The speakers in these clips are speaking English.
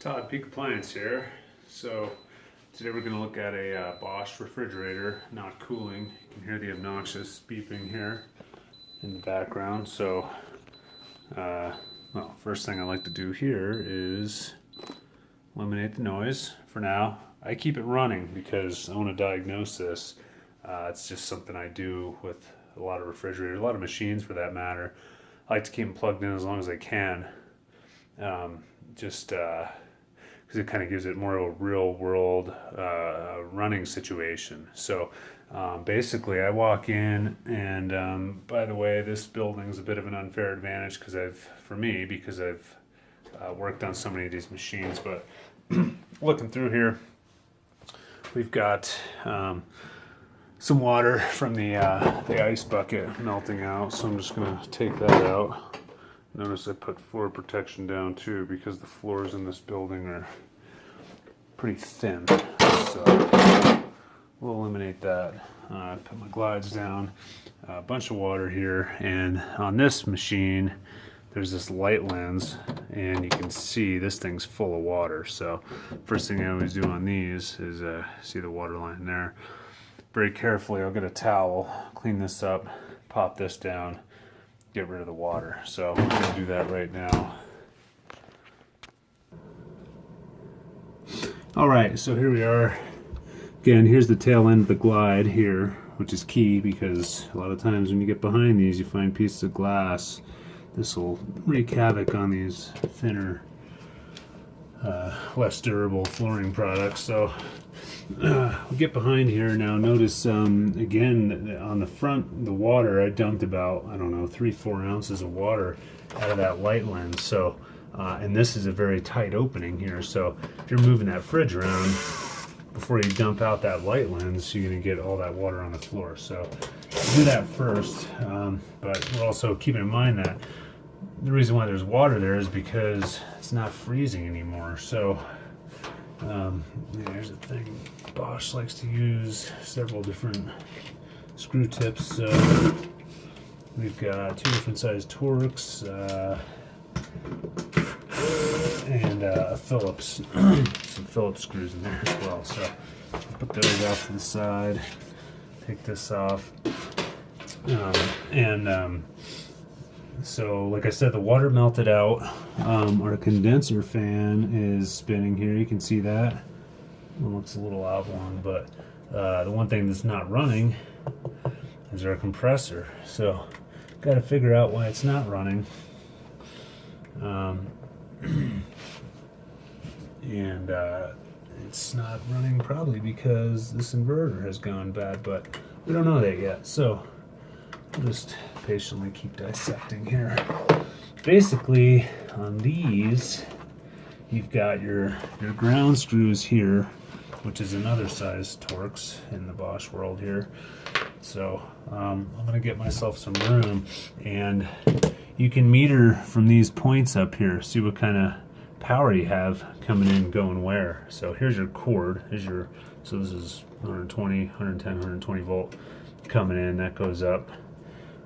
Todd, Peak Appliance here. So today we're going to look at a Bosch refrigerator not cooling. You can hear the obnoxious beeping here in the background. So, well, first thing I like to do here is eliminate the noise for now. I keep it running because I want to diagnose this. It's just something I do with a lot of refrigerators, a lot of machines for that matter. I like to keep them plugged in as long as I can. Because it kind of gives it more of a real world running situation. So basically I walk in and by the way, this building's a bit of an unfair advantage because I've worked on so many of these machines. But looking through here, we've got some water from the ice bucket melting out, so I'm just gonna take that out. Notice I put floor protection down too because the floors in this building are pretty thin, so we'll eliminate that. Put my glides down, a bunch of water here, and on this machine there's this light lens and you can see this thing's full of water. So first thing I always do on these is see the water line there. Very carefully I'll get a towel, clean this up, pop this down, get rid of the water. So I'm going to do that right now. Alright, so here we are. Again, here's the tail end of the glide here, which is key because a lot of times when you get behind these you find pieces of glass. This will wreak havoc on these thinner, less durable flooring products. So we get behind here now. Notice again on the front, the water, I dumped about, I don't know, 3-4 ounces of water out of that light lens. So and this is a very tight opening here, so if you're moving that fridge around before you dump out that light lens, you're going to get all that water on the floor. So do that first, but we're also keeping in mind that the reason why there's water there is because it's not freezing anymore. So here's the thing, Bosch likes to use several different screw tips. We've got 2 different size Torx and a Phillips, some Phillips screws in there as well. So put those off to the side, take this off, so like I said, the water melted out. Our condenser fan is spinning here. You can see that. It looks a little oblong, but the one thing that's not running is our compressor. So got to figure out why it's not running. And it's not running probably because this inverter has gone bad, but we don't know that yet. So we'll just patiently keep dissecting here. Basically, on these, you've got your ground screws here, which is another size Torx in the Bosch world here. So I'm gonna get myself some room, and you can meter from these points up here, see what kind of power you have coming in, going where. So here's your cord, so this is 120, 110, 120 volt coming in, that goes up.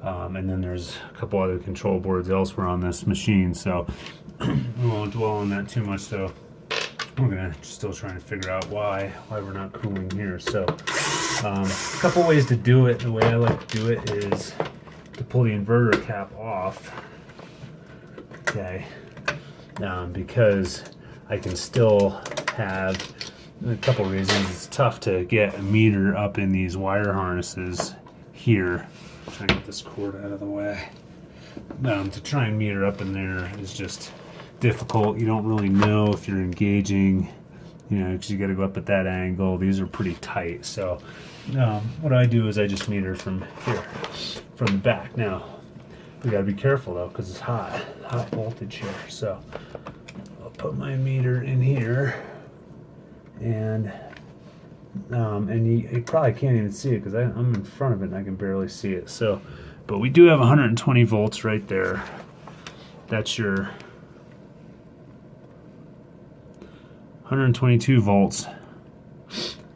And then there's a couple other control boards elsewhere on this machine, so we won't dwell on that too much. So we're gonna still trying to figure out why we're not cooling here. So a couple ways to do it. The way I like to do it is to pull the inverter cap off, okay, because I can still have a couple reasons. It's tough to get a meter up in these wire harnesses here. Trying to get this cord out of the way. To try and meter up in there is just difficult. You don't really know if you're engaging, because you got to go up at that angle. These are pretty tight. So what I do is I just meter from here, from the back. Now we got to be careful though, because it's hot voltage here. So I'll put my meter in here, and you probably can't even see it because I'm in front of it and I can barely see it. So, but we do have 120 volts right there. That's your 122 volts.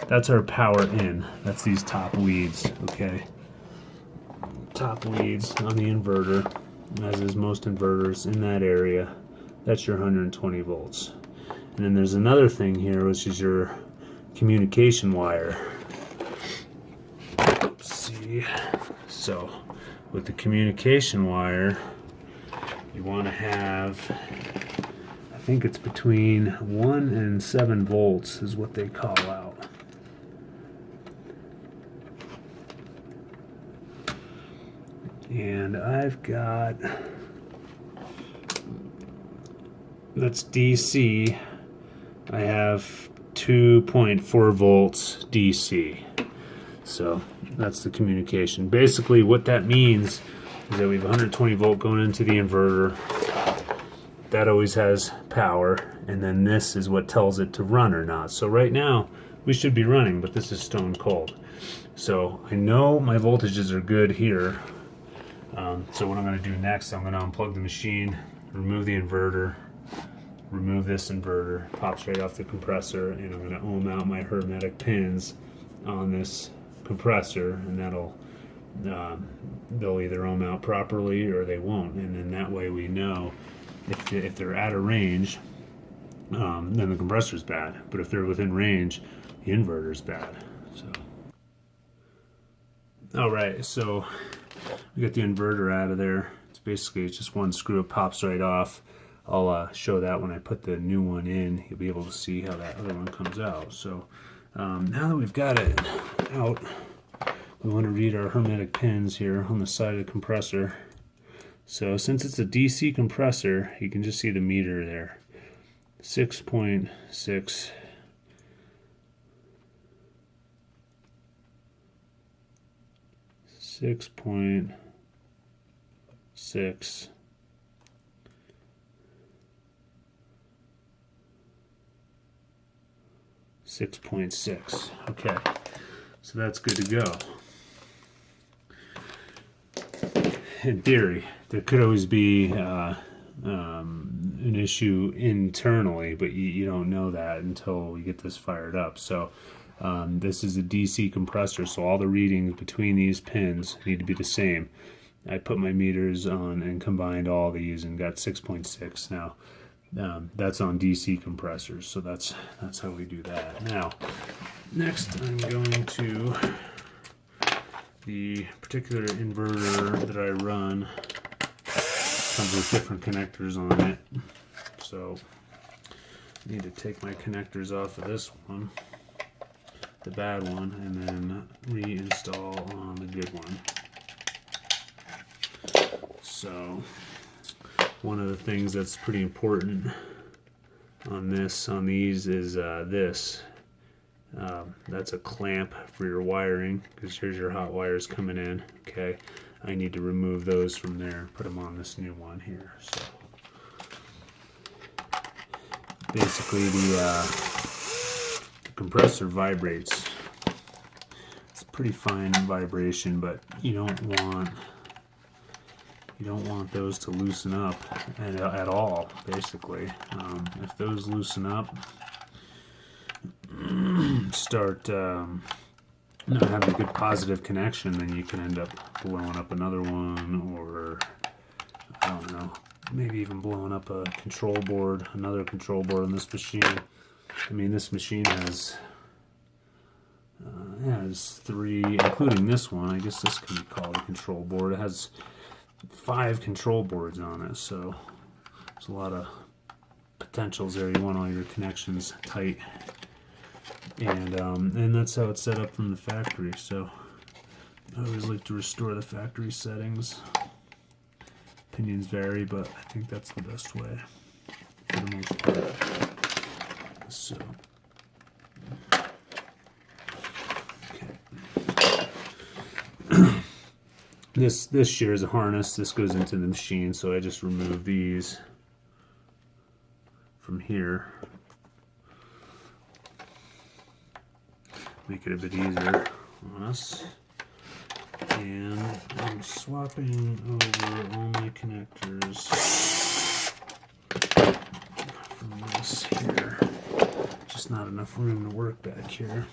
That's our power in. That's these top leads, okay? Top leads on the inverter, as is most inverters in that area. That's your 120 volts. And then there's another thing here, which is your communication wire. Let's see. So with the communication wire, you want to have, I think it's between 1 and 7 volts is what they call out. And I've got, that's DC. I have 2.4 volts DC. So that's the communication. Basically what that means is that we have 120 volt going into the inverter. That always has power, and then this is what tells it to run or not. So right now we should be running, but this is stone cold. So I know my voltages are good here. So what I'm going to do next, I'm going to unplug the machine, remove the inverter, remove this inverter, pops right off the compressor, and I'm going to ohm out my hermetic pins on this compressor, and that'll they'll either ohm out properly or they won't, and then that way we know if they're out of range, then the compressor's bad, but if they're within range, the inverter's bad. So alright, so we got the inverter out of there. It's basically just one screw, it pops right off. I'll show that when I put the new one in. You'll be able to see how that other one comes out. So now that we've got it out, we want to read our hermetic pins here on the side of the compressor. So since it's a DC compressor, you can just see the meter there. 6.6. 6.6. 6.6. Okay, so that's good to go. In theory, there could always be an issue internally, but you don't know that until we get this fired up. So this is a DC compressor, so all the readings between these pins need to be the same. I put my meters on and combined all these and got 6.6. Now that's on DC compressors, so that's how we do that. Now next I'm going to the particular inverter that I run. Comes with different connectors on it, so I need to take my connectors off of this one, the bad one, and then reinstall on the good one. So one of the things that's pretty important on these is this. That's a clamp for your wiring, because here's your hot wires coming in. Okay, I need to remove those from there, put them on this new one here. So basically the compressor vibrates. It's a pretty fine vibration, but you don't want those to loosen up at all, basically. If those loosen up, start not having a good positive connection, then you can end up blowing up another one, or I don't know, maybe even blowing up a control board, another control board on this machine. I mean, this machine has 3, including this one. I guess this can be called a control board. It has 5 control boards on it, so there's a lot of potentials there. You want all your connections tight, and that's how it's set up from the factory. So I always like to restore the factory settings. Opinions vary, but I think that's the best way for the most part. So okay. This shares a harness. This goes into the machine, so I just remove these from here. Make it a bit easier on us. And I'm swapping over all my connectors from this here. Just not enough room to work back here.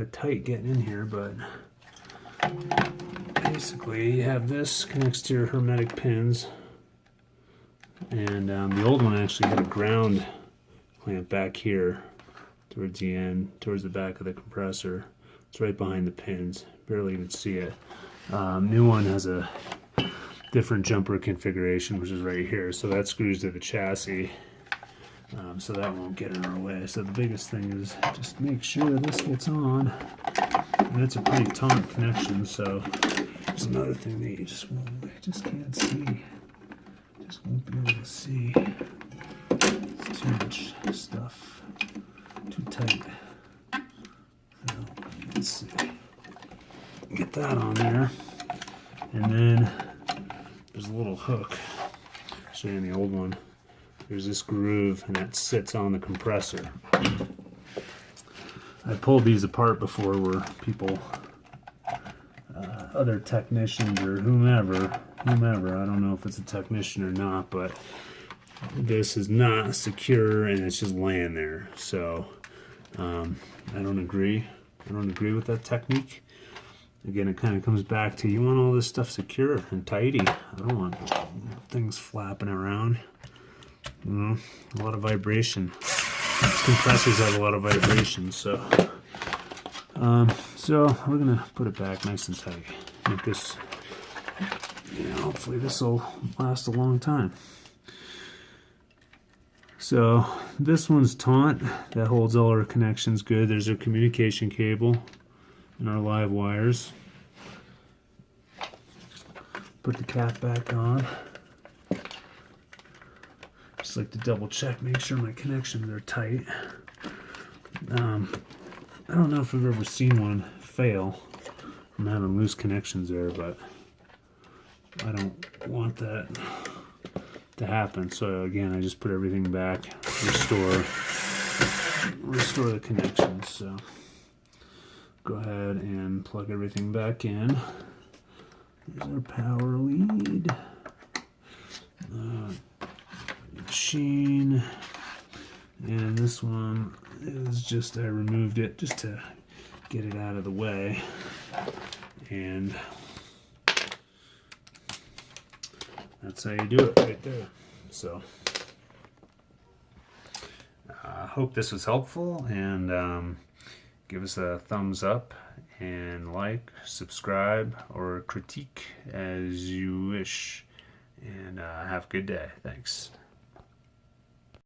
of tight getting in here, but basically you have this connects to your hermetic pins, and the old one actually had a ground clamp back here towards the end, towards the back of the compressor. It's right behind the pins, barely even see it. New one has a different jumper configuration, which is right here, so that screws to the chassis, so that won't get in our way. So the biggest thing is just make sure this gets on, and it's a pretty taut connection, so there's another thing that you just can't see, just won't be able to see. It's too much stuff, too tight. So let's see, get that on there, and then there's a little hook. I'll show you in the old one. There's this groove, and that sits on the compressor. I pulled these apart before where people, other technicians or whomever, I don't know if it's a technician or not, but this is not secure and it's just laying there. So I don't agree. I don't agree with that technique. Again, it kind of comes back to, you want all this stuff secure and tidy. I don't want things flapping around. You know, a lot of vibration. These compressors have a lot of vibration, so we're gonna put it back nice and tight. Make this, hopefully this will last a long time. So this one's taut. That holds all our connections good. There's our communication cable and our live wires. Put the cap back on. Just like to double check, make sure my connections are tight. I don't know if I've ever seen one fail from having loose connections there, but I don't want that to happen. So again, I just put everything back, restore the connections. So go ahead and plug everything back in. There's our power lead. Machine, and this one is just, I removed it just to get it out of the way, and that's how you do it right there. So I hope this was helpful, and give us a thumbs up and like, subscribe, or critique as you wish, and have a good day. Thanks.